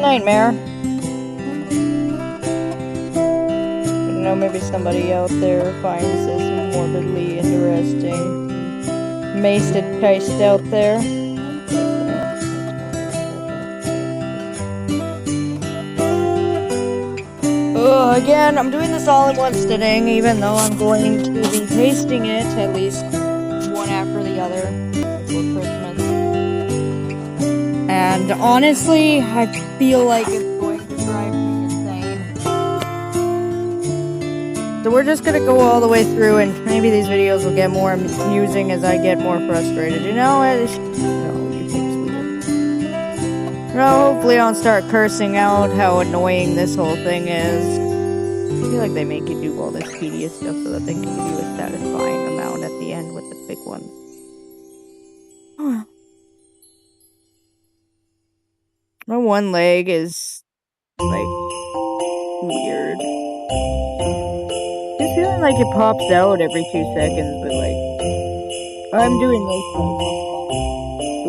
nightmare. I don't know, maybe somebody out there finds this morbidly interesting. Maced taste out there. Again, I'm doing this all in one sitting, even though I'm going to be tasting it at least one after the other for Christmas. And honestly, I feel like it's going to drive me insane. So we're just gonna go all the way through, and maybe these videos will get more amusing as I get more frustrated. You know, you think sweeter. No, hopefully I don't start cursing out how annoying this whole thing is. I feel like they make you do all this tedious stuff so that they can give you a satisfying amount at the end with the big ones. My one leg is, like, weird. It's feeling like it pops out every 2 seconds, but, like, I'm doing this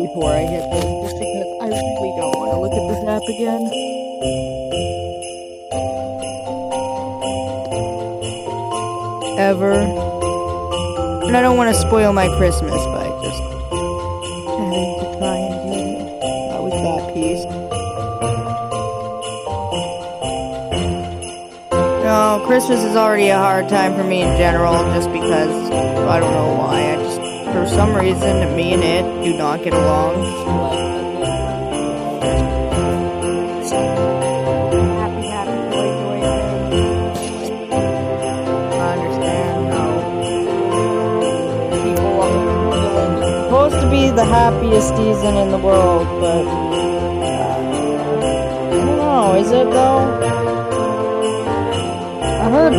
before I hit this, just because I really don't want to look at this app again. Ever. And I don't want to spoil my Christmas by just having to try and do it with that piece. No, Christmas is already a hard time for me in general, just because, I don't know why, for some reason, me and it do not get along. Supposed to be the happiest season in the world, but I don't know, is it though? I heard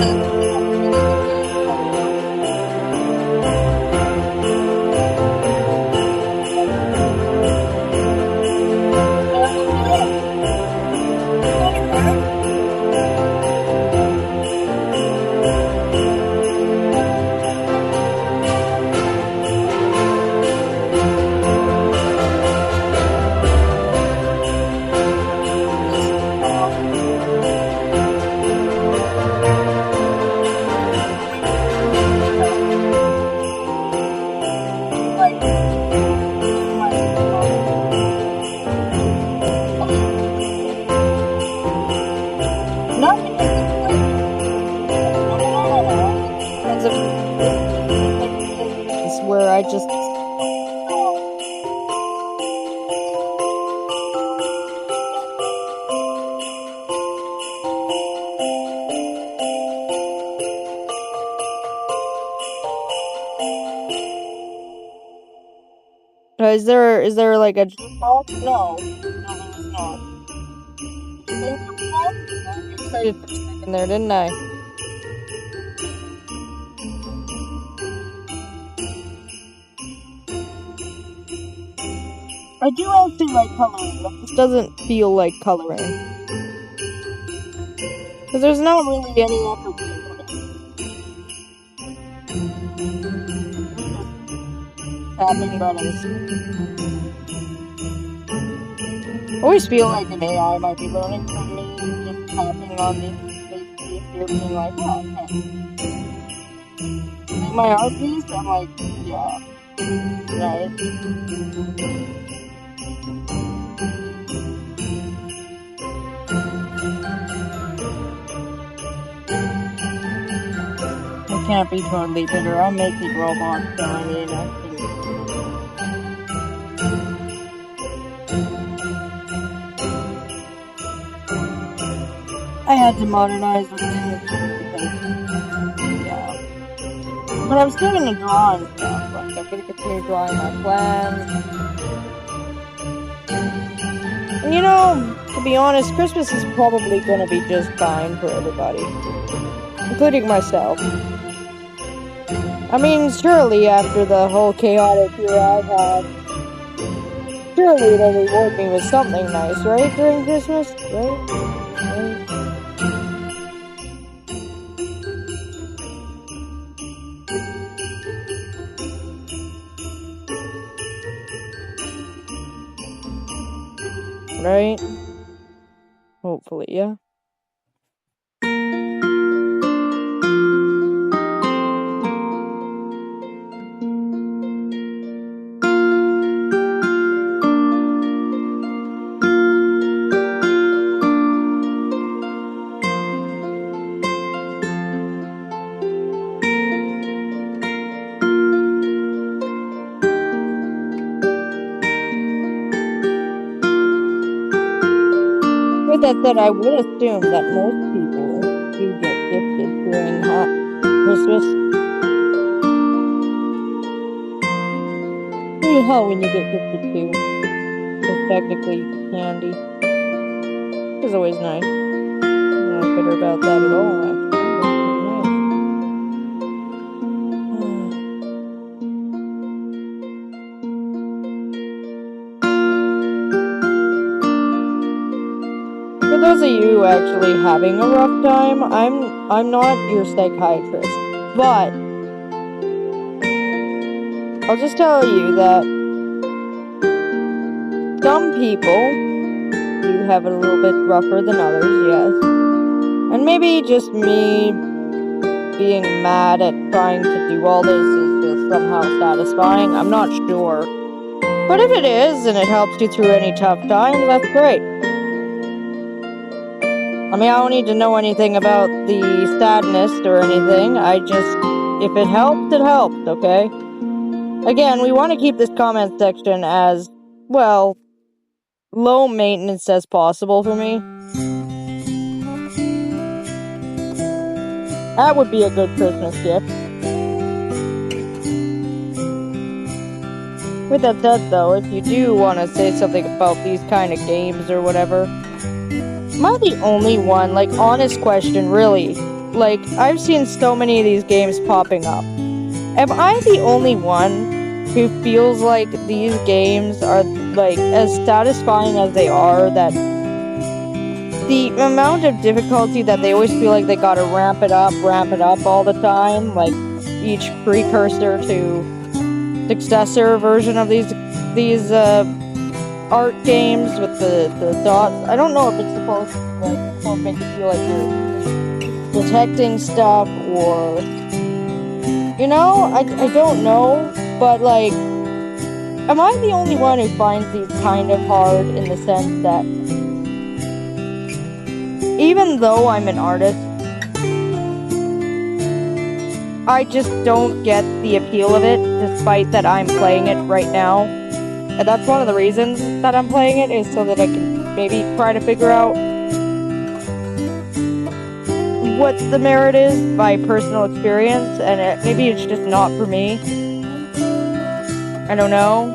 where I just is there like a jukebox? No, it's not. I excited for a second there, didn't I? I do actually like coloring, but this doesn't feel like coloring. Because there's not really any effort to it. Tapping buttons. I always feel like an AI might be learning from me, just tapping on these here being like, oh, okay. Like my art piece, I'm like, yeah. Right. I can't be totally bitter. I'm making robots, so I mean, I had to modernize the thing because, yeah. But I'm still gonna draw and stuff. Like, I'm gonna continue drawing my plans. And you know, to be honest, Christmas is probably gonna be just fine for everybody, including myself. I mean, surely after the whole chaotic year I've had, surely it'll reward me with something nice, right? During Christmas, right? Right? Hopefully, yeah. With that said, I would assume that most people do get gifted during Christmas. Maybe Halloween you get gifted too. Because technically candy is always nice. I'm not bitter about that at all, actually. For those of you actually having a rough time, I'm not your psychiatrist, but I'll just tell you that some people do have it a little bit rougher than others, yes. And maybe just me being mad at trying to do all this is just somehow satisfying. I'm not sure. But if it is, and it helps you through any tough times, that's great. I mean, I don't need to know anything about the sadness or anything. If it helps, it helps, okay? Again, we want to keep this comment section as, well, low maintenance as possible for me. That would be a good Christmas gift. With that said, though, if you do want to say something about these kind of games or whatever, am I the only one? Like, honest question, really. Like, I've seen so many of these games popping up. Am I the only one who feels like these games are, like, as satisfying as they are, that the amount of difficulty that they always feel like they gotta ramp it up all the time, like, each precursor to successor version of these art games with the dots. I don't know if it's supposed to make you feel like you're detecting stuff or, you know, I don't know, but like, am I the only one who finds these kind of hard in the sense that even though I'm an artist, I just don't get the appeal of it, despite that I'm playing it right now. And that's one of the reasons that I'm playing it, is so that I can maybe try to figure out what the merit is by personal experience, and maybe it's just not for me. I don't know.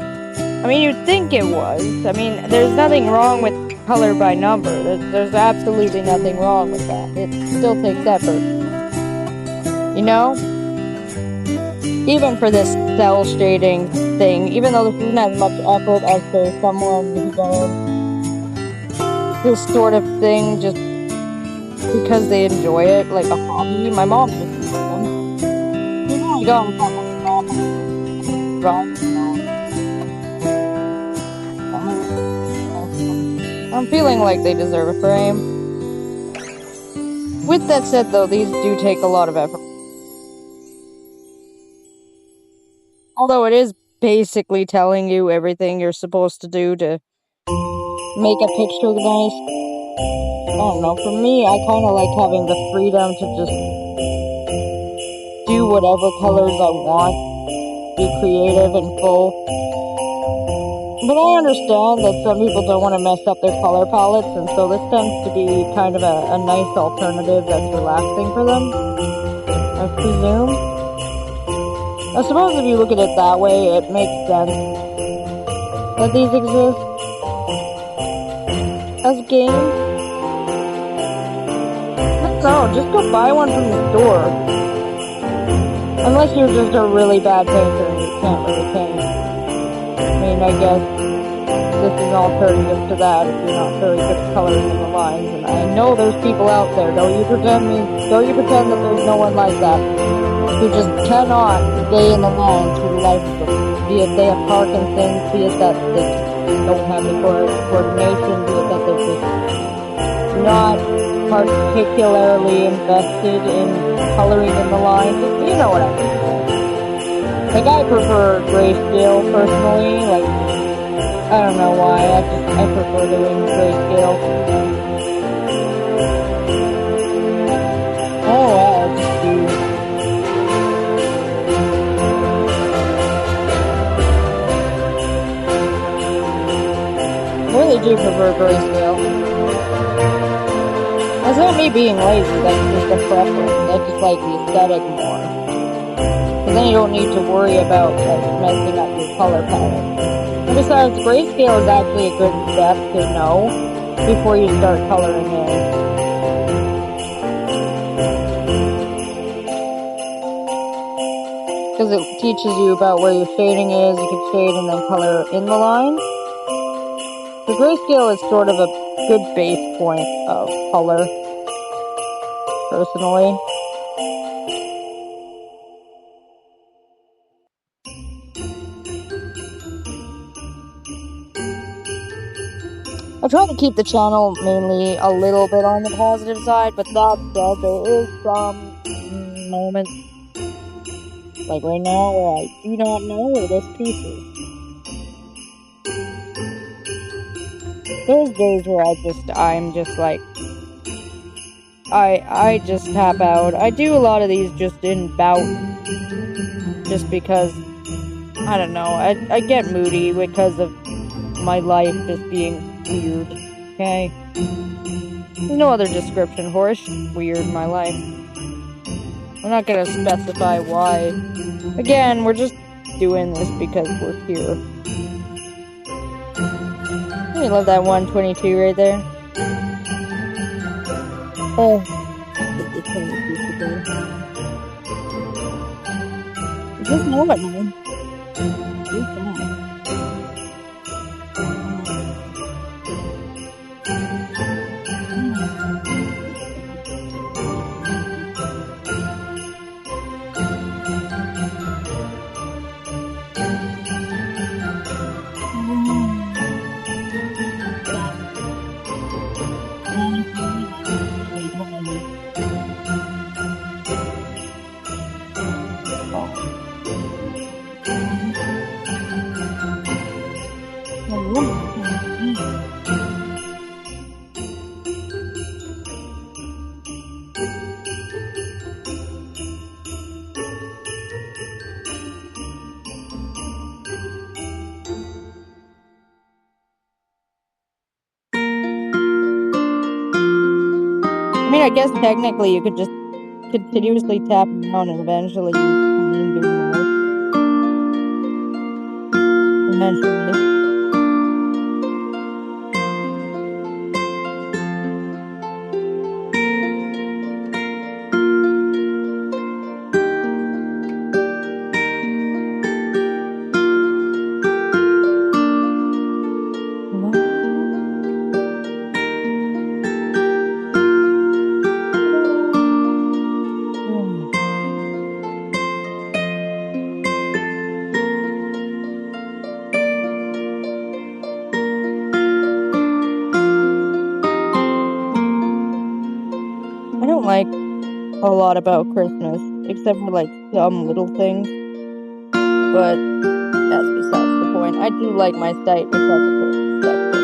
I mean, you'd think it was. I mean, there's nothing wrong with color by number. There's absolutely nothing wrong with that. It still takes effort. You know? Even for this cell shading thing, even though this isn't as much effort as for someone who does this sort of thing just because they enjoy it, like a hobby. My mom just I'm feeling like they deserve a frame. With that said, though, these do take a lot of effort. Although it is basically telling you everything you're supposed to do to make a picture nice. I don't know, for me, I kind of like having the freedom to just do whatever colors I want, be creative and full. But I understand that some people don't want to mess up their color palettes, and so this tends to be kind of a nice alternative that's relaxing for them, I presume. I suppose if you look at it that way, it makes sense that these exist as games. No, just go buy one from the store. Unless you're just a really bad painter and you can't really paint. I mean, I guess this is an alternative to that if you're not very good at coloring in the lines. And I know there's people out there. Don't you pretend that there's no one like that who just cannot stay in the lines for the life of them. Be it they have Parkinson's, be it that they don't have the coordination, be it that they're just not particularly invested in coloring in the lines. You know what I mean. Like, I prefer grayscale personally. Like, I don't know why. I prefer doing grayscale. Oh, I'll just do. I really do prefer grayscale. That's not me being lazy, that's just a preference. I just like the aesthetic more. Because then you don't need to worry about like messing up your color palette. And besides, grayscale is actually a good step to know before you start coloring in. Because it teaches you about where your shading is, you can shade and then color in the lines. The grayscale is sort of a good base point of color, personally. I try to keep the channel mainly a little bit on the positive side, but that said, there is some moments, like right now, where I do not know where this piece is. There's days where I'm just like, I just tap out. I do a lot of these just in bout, just because, I don't know, I get moody because of my life just being weird, okay? There's no other description for it. It's just weird in my life. We're not gonna specify why. Again, we're just doing this because we're here. I love that 122 right there. Oh. Just know it, man. I mean, I guess technically you could just continuously tap down and eventually you can do more. Eventually. I don't like a lot about Christmas, except for like some little things, but that's besides the point. I do like my site, which has a Christmas decoration.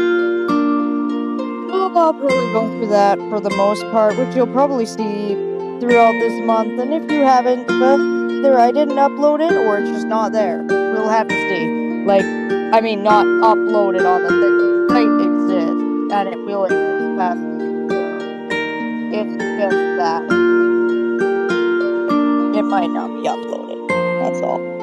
I'll probably go through that for the most part, which you'll probably see throughout this month, and if you haven't, well, either I didn't upload it, or it's just not there. We'll have to see. Like, I mean, not uploaded on the thing. It might exist, and it will exist past it's just that it might not be uploaded. That's all.